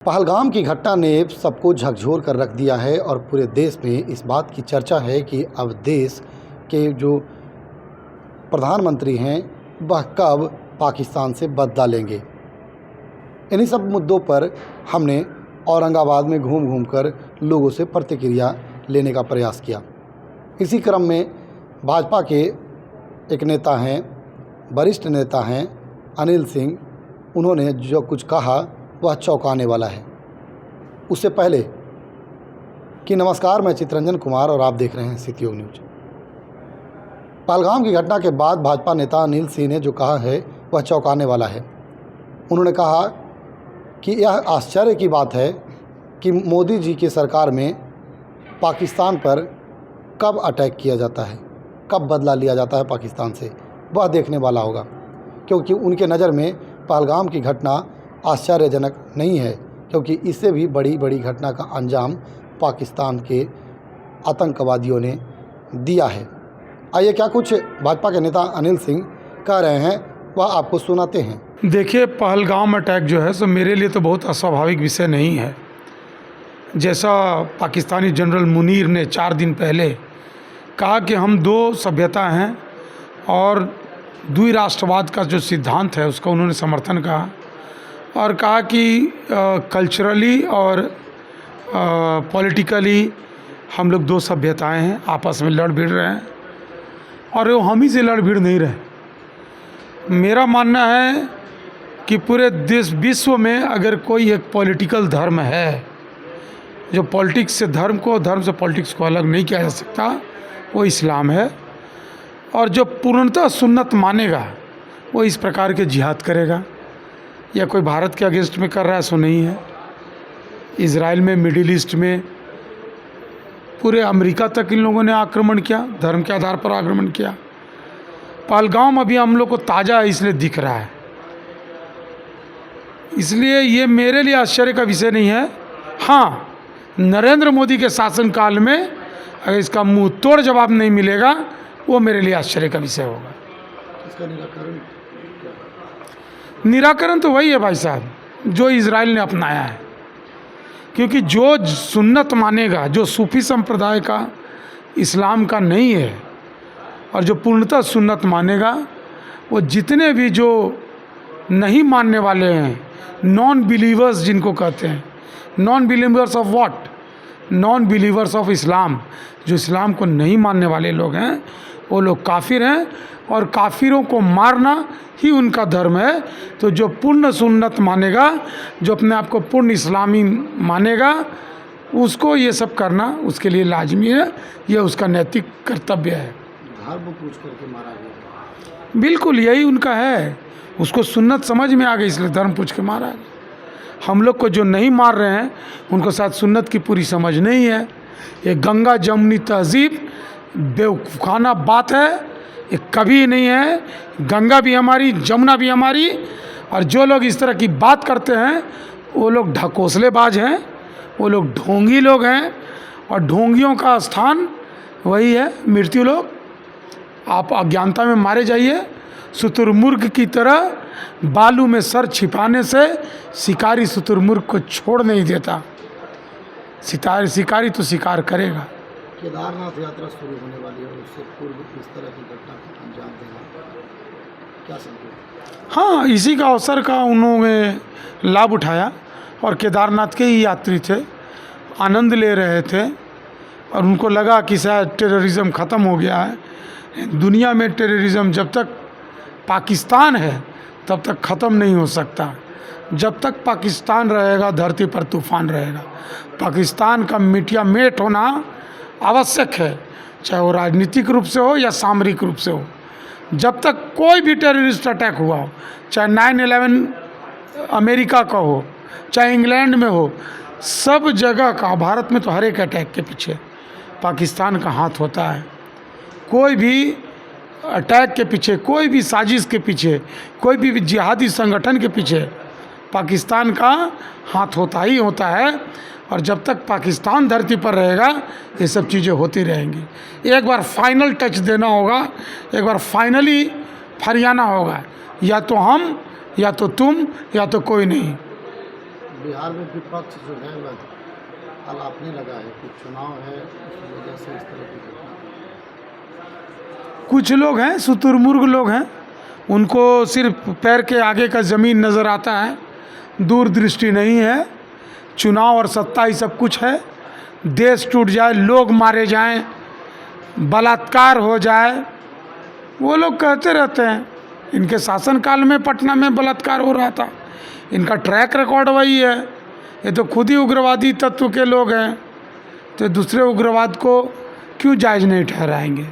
पहलगाम की घटना ने सबको झकझोर कर रख दिया है और पूरे देश में इस बात की चर्चा है कि अब देश के जो प्रधानमंत्री हैं वह कब पाकिस्तान से बदला लेंगे। इन्हीं सब मुद्दों पर हमने औरंगाबाद में घूम घूम कर लोगों से प्रतिक्रिया लेने का प्रयास किया। इसी क्रम में भाजपा के एक नेता हैं, वरिष्ठ नेता हैं अनिल सिंह, उन्होंने जो कुछ कहा वह चौंकाने वाला है। उससे पहले कि नमस्कार, मैं चितरंजन कुमार और आप देख रहे हैं सिटी न्यूज। पहलगाम की घटना के बाद भाजपा नेता अनिल सिंह ने जो कहा है वह चौंकाने वाला है। उन्होंने कहा कि यह आश्चर्य की बात है कि मोदी जी की सरकार में पाकिस्तान पर कब अटैक किया जाता है, कब बदला लिया जाता है पाकिस्तान से, वह देखने वाला होगा। क्योंकि उनके नज़र में पहलगाम की घटना आश्चर्यजनक नहीं है, क्योंकि इससे भी बड़ी बड़ी घटना का अंजाम पाकिस्तान के आतंकवादियों ने दिया है। आइए क्या कुछ भाजपा के नेता अनिल सिंह कह रहे हैं वह आपको सुनाते हैं। देखिए, पहलगाम अटैक जो है सो मेरे लिए तो बहुत अस्वाभाविक विषय नहीं है। जैसा पाकिस्तानी जनरल मुनीर ने 4 दिन पहले कहा कि हम 2 सभ्यता हैं और द्विराष्ट्रवाद का जो सिद्धांत है उसका उन्होंने समर्थन कहा और कहा कि कल्चरली और पॉलिटिकली हम लोग 2 सभ्यताएं हैं, आपस में लड़ भिड़ रहे हैं और वो हम ही से लड़ भिड़ नहीं रहे। मेरा मानना है कि पूरे देश विश्व में अगर कोई एक पॉलिटिकल धर्म है जो पॉलिटिक्स से धर्म को, धर्म से पॉलिटिक्स को अलग नहीं किया जा सकता, वो इस्लाम है। और जो पूर्णतः सुन्नत मानेगा वो इस प्रकार के जिहाद करेगा। या कोई भारत के अगेंस्ट में कर रहा है सो नहीं है। इजराइल में, मिडिल ईस्ट में, पूरे अमेरिका तक इन लोगों ने आक्रमण किया, धर्म के आधार पर आक्रमण किया। पहलगाम अभी हम लोग को ताज़ा इसलिए दिख रहा है, इसलिए ये मेरे लिए आश्चर्य का विषय नहीं है। हाँ, नरेंद्र मोदी के शासनकाल में अगर इसका मुंह तोड़ जवाब नहीं मिलेगा वो मेरे लिए आश्चर्य का विषय होगा। इसका निराकरण तो वही है भाई साहब जो इजराइल ने अपनाया है। क्योंकि जो सुन्नत मानेगा, जो सूफी संप्रदाय का, इस्लाम का नहीं है, और जो पूर्णतः सुन्नत मानेगा, वो जितने भी जो नहीं मानने वाले हैं, नॉन बिलीवर्स जिनको कहते हैं, non believers of what, non believers of Islam, जो इस्लाम को नहीं मानने वाले लोग हैं वो लोग काफिर हैं और काफिरों को मारना ही उनका धर्म है। तो जो पूर्ण सुन्नत मानेगा, जो अपने आप को पूर्ण इस्लामी मानेगा, उसको ये सब करना उसके लिए लाजमी है, ये उसका नैतिक कर्तव्य है। धर्म पूछ करके मारा गया, बिल्कुल यही उनका है। उसको सुन्नत समझ में आ गई इसलिए धर्म पूछ के मारा गया। हम लोग को जो नहीं मार रहे हैं उनको शायद सुन्नत की पूरी समझ नहीं है। ये गंगा जमुनी तहजीब बेवकूफ़ाना बात है, ये कभी नहीं है। गंगा भी हमारी, जमुना भी हमारी। और जो लोग इस तरह की बात करते हैं वो लोग ढकोसलेबाज हैं, वो लोग ढोंगी लोग हैं। और ढोंगियों का स्थान वही है मृत्यु लोक। आप अज्ञानता में मारे जाइए। शुतुरमुर्ग की तरह बालू में सर छिपाने से शिकारी शुतुरमुर्ग को छोड़ नहीं देता। शिकारी तो शिकार करेगा। केदारनाथ यात्रा शुरू होने वाली है, उससे पूर्व इस तरह की घटना को अंजाम देना क्या संकेत? हाँ, इसी का अवसर का उन्होंने लाभ उठाया और केदारनाथ के ही यात्री थे, आनंद ले रहे थे और उनको लगा कि शायद टेररिज्म ख़त्म हो गया है। दुनिया में टेररिज्म जब तक पाकिस्तान है तब तक ख़त्म नहीं हो सकता। जब तक पाकिस्तान रहेगा धरती पर तूफान रहेगा। पाकिस्तान का मिटिया मेट होना आवश्यक है, चाहे वो राजनीतिक रूप से हो या सामरिक रूप से हो। जब तक कोई भी टेररिस्ट अटैक हुआ हो, चाहे 9/11 अमेरिका का हो, चाहे इंग्लैंड में हो, सब जगह का, भारत में तो हर एक अटैक के पीछे पाकिस्तान का हाथ होता है। कोई भी अटैक के पीछे, कोई भी साजिश के पीछे, कोई भी जिहादी संगठन के पीछे पाकिस्तान का हाथ होता ही होता है। और जब तक पाकिस्तान धरती पर रहेगा ये सब चीज़ें होती रहेंगी। एक बार फाइनल टच देना होगा, एक बार फाइनली फरियाना होगा, या तो हम, या तो तुम, या तो कोई नहीं। बिहार में विपक्ष जो है वह अलापने लगा है कि चुनाव है, इस वजह से इस तरह की घटना। कुछ लोग हैं, शुतुरमुर्ग लोग हैं, उनको सिर्फ पैर के आगे का ज़मीन नज़र आता है, दूरदृष्टि नहीं है। चुनाव और सत्ता ही सब कुछ है। देश टूट जाए, लोग मारे जाएं, बलात्कार हो जाए, वो लोग कहते रहते हैं। इनके शासनकाल में पटना में बलात्कार हो रहा था, इनका ट्रैक रिकॉर्ड वही है। ये तो खुद ही उग्रवादी तत्व के लोग हैं, तो दूसरे उग्रवाद को क्यों जायज़ नहीं ठहराएंगे।